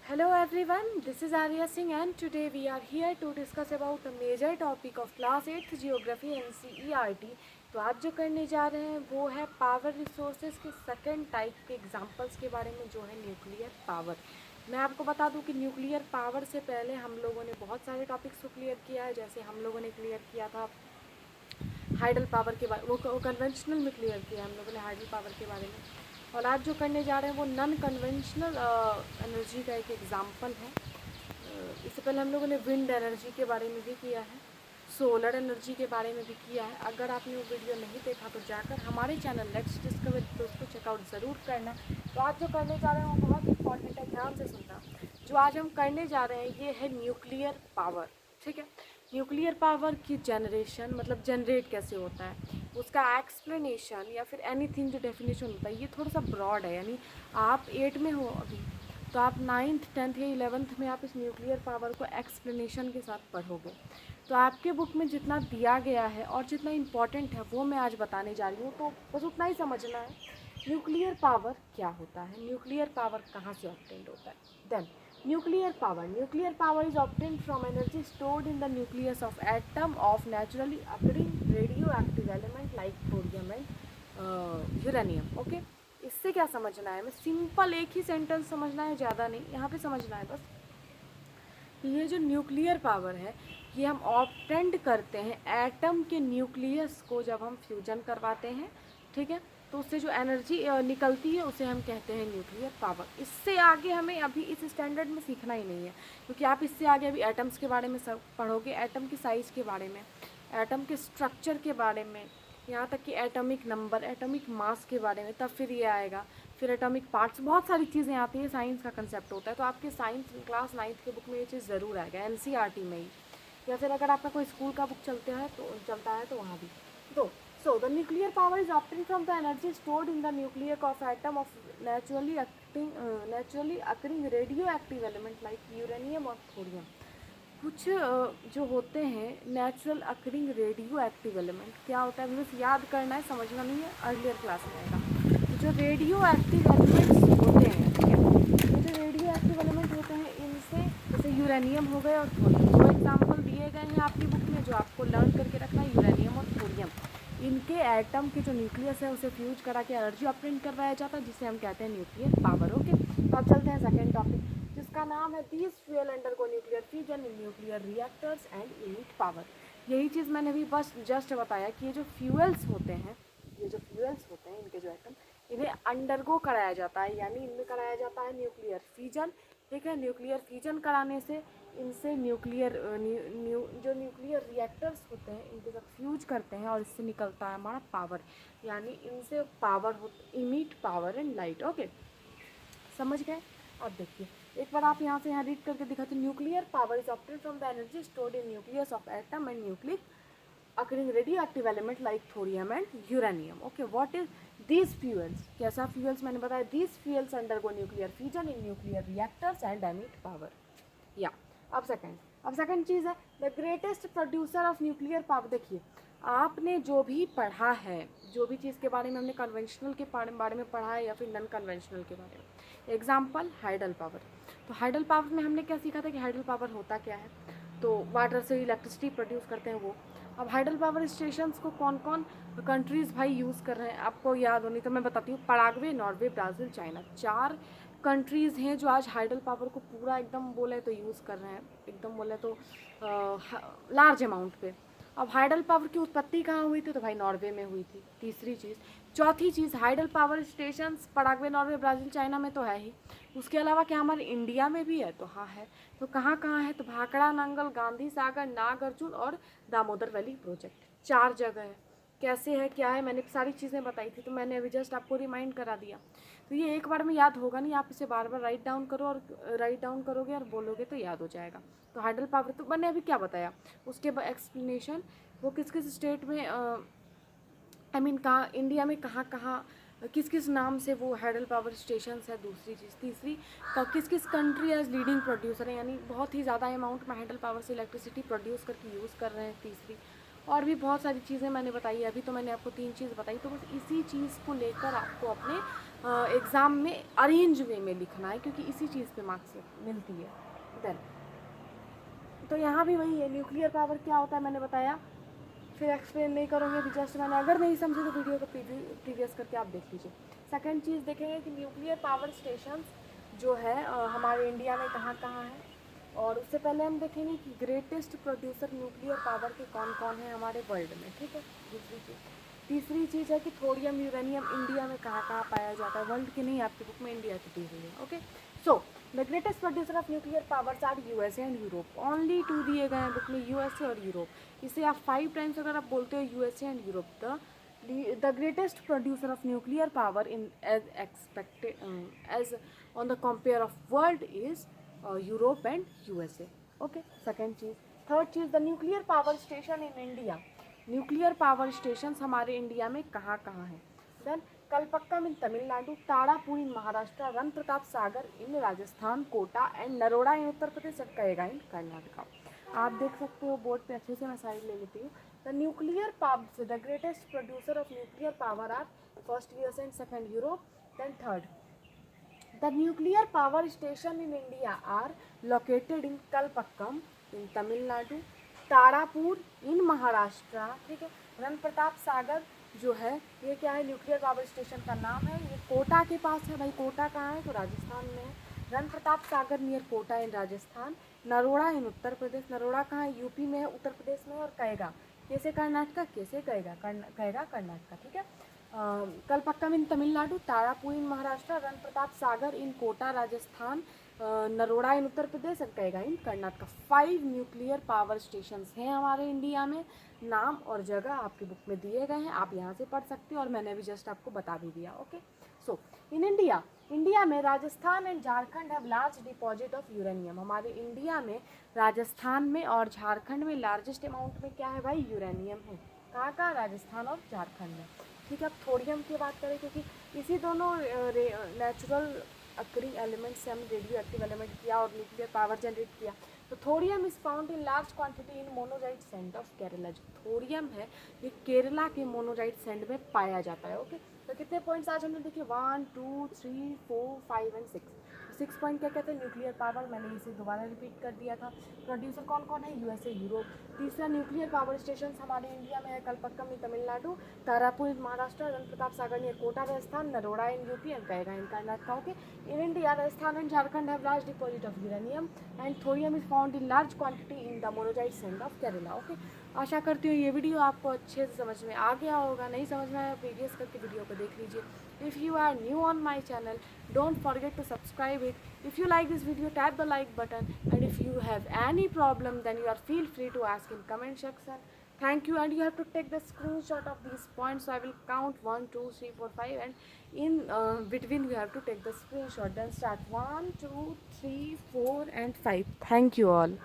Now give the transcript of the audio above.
Hello everyone, this is Arya Singh and today we are here to discuss about a major topic of class 8th geography NCERT। तो आज जो करने जा रहे हैं वो है पावर रिसोर्सेज के सेकंड टाइप के एग्जांपल्स के बारे में, जो है न्यूक्लियर पावर। मैं आपको बता दूं कि न्यूक्लियर पावर से पहले हम लोगों ने बहुत सारे टॉपिक्स को क्लियर किया है। जैसे हम लोगों ने क्लियर किया था हाइडल पावर के बारे, वो कन्वेंशनल में क्लियर किया हम लोगों ने हाइडल पावर के बारे में। और आज जो करने जा रहे हैं वो नॉन कन्वेंशनल एनर्जी का एक एग्जांपल है। इससे पहले हम लोगों ने विंड एनर्जी के बारे में भी किया है, सोलर एनर्जी के बारे में भी किया है। अगर आपने वो वीडियो नहीं देखा तो जाकर हमारे चैनल लेट्स डिस्कवर तो उसको चेकआउट ज़रूर करना। तो आज जो करने जा रहे हैं वो बहुत इंपॉर्टेंट है, ध्यान से सुनना। जो आज हम करने जा रहे हैं ये है न्यूक्लियर पावर, ठीक है। न्यूक्लियर पावर की जनरेशन मतलब जनरेट कैसे होता है, उसका एक्सप्लेनेशन या फिर एनीथिंग जो डेफिनेशन होता है, ये थोड़ा सा ब्रॉड है। यानी आप 8 में हो अभी, तो आप 9th 10th या 11th में आप इस न्यूक्लियर पावर को एक्सप्लेनेशन के साथ पढ़ोगे। तो आपके बुक में जितना दिया गया है और जितना इम्पॉर्टेंट है वो मैं आज बताने जा रही हूँ, तो बस उतना ही समझना है। न्यूक्लियर पावर क्या होता है, न्यूक्लियर पावर कहाँ से ऑब्टेन्ड होता है। Then nuclear power is obtained from energy stored in the nucleus of atom of naturally occurring radioactive element like thorium and uranium. Okay, इससे क्या समझना है, मैं सिंपल एक ही सेंटेंस समझना है, ज़्यादा नहीं, यहाँ पे समझना है बस। ये जो न्यूक्लियर पावर है ये हम ऑब्टेंड करते हैं एटम के न्यूक्लियस को जब हम फ्यूजन करवाते हैं, ठीक है। तो उससे जो एनर्जी निकलती है उसे हम कहते हैं न्यूक्लियर पावर। इससे आगे हमें अभी इस स्टैंडर्ड में सीखना ही नहीं है, क्योंकि आप इससे आगे अभी एटम्स के बारे में सब पढ़ोगे, एटम की साइज़ के बारे में, एटम के स्ट्रक्चर के बारे में, यहाँ तक कि एटॉमिक नंबर, एटॉमिक मास के बारे में, तब फिर ये आएगा। फिर एटॉमिक पार्ट्स, बहुत सारी चीज़ें आती है, साइंस का कंसेप्ट होता है। तो आपके साइंस क्लास 9th के बुक में ये चीज़ ज़रूर आएगा, एनसीईआरटी में ही, या फिर अगर आपका कोई स्कूल का बुक चलता है तो वहाँ भी। तो so the nuclear power is obtained from the energy stored in the nuclear of atom of naturally occurring radioactive element like uranium और थोरियम। कुछ जो होते हैं natural occurring radioactive element, क्या होता है बस याद करना है, समझना नहीं है, अर्लियर क्लास में आएगा। तो जो रेडियो एक्टिव एलिमेंट्स होते हैं, ठीक है, ये जो रेडियो एक्टिव एलिमेंट होते हैं इनसे, जैसे यूरेनियम हो गए और थोरियम, दो एग्जाम्पल दिए गए हैं आपकी बुक में जो आपको लर्न करके रखना है, यूरेनियम और थोरियम। इनके एटम के जो न्यूक्लियस है उसे फ्यूज करा के एनर्जी ऑब्टेन करवाया जाता है, जिसे हम कहते हैं न्यूक्लियर पावर। ओके, तो अब चलते हैं सेकेंड टॉपिक, जिसका नाम है these fuel undergo nuclear fusion in nuclear reactors and unit power. यही चीज़ मैंने भी बस जस्ट बताया कि ये जो फ्यूल्स होते हैं, इनके जो एटम, इन्हें अंडरगो कराया जाता है, यानी इनमें कराया जाता है न्यूक्लियर फ्यूजन, ठीक है। न्यूक्लियर फ्यूजन कराने से इनसे जो न्यूक्लियर रिएक्टर्स होते हैं इनके साथ फ्यूज करते हैं और इससे निकलता है हमारा पावर, यानी इनसे पावर होती, emit power and light. Okay, समझ गए। अब देखिए एक बार आप यहाँ से यहाँ रीड करके दिखाते, nuclear power is obtained from the energy stored in nucleus of atom and nucleic occurring radioactive element like thorium and uranium. Okay, what is these fuels? कैसा fuels मैंने बताया, these fuels undergo nuclear fission in nuclear reactors and emit power. या अब second चीज़ है the greatest producer of nuclear power. देखिए आपने जो भी पढ़ा है, जो भी चीज़ के बारे में हमने कन्वेंशनल के बारे में पढ़ा है या फिर नॉन कन्वेंशनल के बारे में, एग्जाम्पल हाइडल पावर। तो हाइडल पावर में हमने क्या सीखा था कि हाइडल पावर होता क्या है, तो वाटर से इलेक्ट्रिसिटी प्रोड्यूस करते हैं वो। अब हाइडल पावर स्टेशंस को कौन कौन कंट्रीज़ भाई यूज़ कर रहे हैं, आपको याद होनी तो मैं बताती हूँ, Paraguay, Norway, Brazil, China, 4 countries हैं जो आज हाइडल पावर को पूरा एकदम बोले तो यूज़ कर रहे हैं, एकदम बोले तो लार्ज अमाउंट पे। अब हाइडल पावर की उत्पत्ति कहाँ हुई थी, तो भाई नॉर्वे में हुई थी, तीसरी चीज़। चौथी चीज़, hydel power stations Paraguay, Norway, Brazil, China में तो है ही, उसके अलावा क्या हमारे इंडिया में भी है, तो हाँ है। तो कहाँ कहाँ है, तो भाखड़ा, नांगल, गांधी सागर, नागार्जुन और दामोदर वैली प्रोजेक्ट, 4 जगह है। कैसे है क्या है मैंने सारी चीज़ें बताई थी, तो मैंने अभी जस्ट आपको रिमाइंड करा दिया। तो ये एक बार में याद होगा नहीं, आप इसे बार बार राइट डाउन करोगे और बोलोगे तो याद हो जाएगा। तो हाइडल पावर तो मैंने अभी क्या बताया, उसके बाद एक्सप्लेनेशन, वो किस किस स्टेट में आई मीन कहाँ इंडिया में कहाँ कहाँ किस किस नाम से वो हाइडल पावर स्टेशन है, दूसरी चीज़। तीसरी, किस किस कंट्री एज लीडिंग प्रोड्यूसर है, यानी बहुत ही ज़्यादा अमाउंट में हाइडल पावर से इलेक्ट्रिसिटी प्रोड्यूस करके यूज़ कर रहे हैं, तीसरी। और भी बहुत सारी चीज़ें मैंने बताई, अभी तो मैंने आपको 3 चीज़ बताई, तो बस इसी चीज़ को लेकर आपको अपने एग्ज़ाम में अरेंज वे में लिखना है, क्योंकि इसी चीज़ पे मार्क्स मिलती है। देन तो यहाँ भी वही है, न्यूक्लियर पावर क्या होता है मैंने बताया, फिर एक्सप्लेन नहीं करूँगी, अभी जस्ट मैंने, अगर नहीं समझे तो वीडियो को प्रीवियस करके आप देख लीजिए। सेकंड चीज़ देखेंगे कि न्यूक्लियर पावर स्टेशन जो है हमारे इंडिया में कहाँ कहाँ है, और उससे पहले हम देखेंगे कि ग्रेटेस्ट प्रोड्यूसर न्यूक्लियर पावर के कौन कौन है हमारे वर्ल्ड में, ठीक है। दूसरी चीज़, तीसरी चीज़ है कि थोरियम यूरेनियम इंडिया में कहाँ कहाँ पाया जाता है, वर्ल्ड की नहीं, आपकी बुक में इंडिया की दी हुई है। Okay, so the greatest producer of nuclear powers are USA and Europe, only 2 दिए गए हैं बुक में, यूएसए और यूरोप। इसे आप 5 टाइम्स अगर आप बोलते हो USA and Europe, the greatest producer of nuclear power in as expected as on the compare of world is Europe and USA. Okay, second चीज़, थर्ड चीज़, the nuclear power station in India, nuclear power stations हमारे India में कहाँ कहाँ हैं। Then Kalpakkam in Tamil Nadu, Tarapur in Maharashtra, Rana Pratap Sagar in Rajasthan, Kota and Narora in Uttar Pradesh, और Kaiga in Karnataka. आप देख सकते हो बोर्ड पे अच्छे से, मैं साइड ले लेती हूँ। The nuclear power, the greatest producer of nuclear power are first US and second Europe, then third the nuclear power station in India are located in Kalpakkam in Tamil Nadu, Tarapur in Maharashtra, ठीक है। रन प्रताप सागर जो है ये क्या है, न्यूक्लियर पावर स्टेशन का नाम है, ये कोटा के पास है भाई, कोटा कहाँ है तो राजस्थान में है। Run Pratap Sagar near Kota in Rajasthan, Narora in Uttar प्रदेश, नरोड़ा कहाँ है, यूपी में है, उत्तर प्रदेश में, और कएगा कैसे कर्नाटका, कैसे कएगा कएगा कर्नाटका, ठीक है। Kalpakkam in Tamil Nadu, Tarapur in Maharashtra, Rana Pratap Sagar in Kota Rajasthan, Narora in Uttar Pradesh, और Kaiga in Karnataka. 5 nuclear power stations हैं हमारे इंडिया में, नाम और जगह आपकी बुक में दिए गए हैं, आप यहाँ से पढ़ सकते हो, और मैंने अभी जस्ट आपको बता भी दिया। ओके, सो इन इंडिया में Rajasthan and Jharkhand have large deposit of uranium, हमारे इंडिया में राजस्थान में और झारखंड में लार्जेस्ट अमाउंट में क्या है भाई, यूरेनियम है। कहाँ कहाँ, राजस्थान और झारखंड में, ठीक है। अब थोरियम की बात करें, क्योंकि इसी दोनों नेचुरल अकरिंग एलिमेंट से हमने रेडियो एक्टिव एलिमेंट किया और न्यूक्लियर पावर जनरेट किया, तो thorium is found in large quantity in monazite sand of Kerala, जो थोरियम है ये केरला के मोनोजाइट सैंड में पाया जाता है। ओके, तो कितने पॉइंट्स आज हमने देखे, 1 2 3 4 5 एंड 6। 6 पॉइंट क्या कहते हैं, न्यूक्लियर पावर, मैंने इसे दोबारा रिपीट कर दिया था। प्रोड्यूसर कौन कौन है, यूएसए यूरोप। तीसरा, न्यूक्लियर पावर स्टेशन हमारे इंडिया में है, Kalpakkam in Tamil Nadu, Tarapur in Maharashtra, Rana Pratap Sagar near Kota Rajasthan, Narora in UP, and Kaiga in Karnataka. Okay, in India Rajasthan and Jharkhand have large deposit of uranium and thorium is found in large quantity in the monazite sand of Kerala. Okay, आशा करती हूँ ये video आपको अच्छे से समझ में आ गया होगा, नहीं समझ में आया प्रीवियस करके वीडियो को देख लीजिए। If you are new on my channel, don't forget to subscribe it. If you like this video, tap the like button, and if you have any problem, then you are feel free to ask in comment section. Thank you, and you have to take the screenshot of these points, so I will count 1 2 3 4 5, and in between you have to take the screenshot, then start 1 2 3 4 and 5. Thank you all.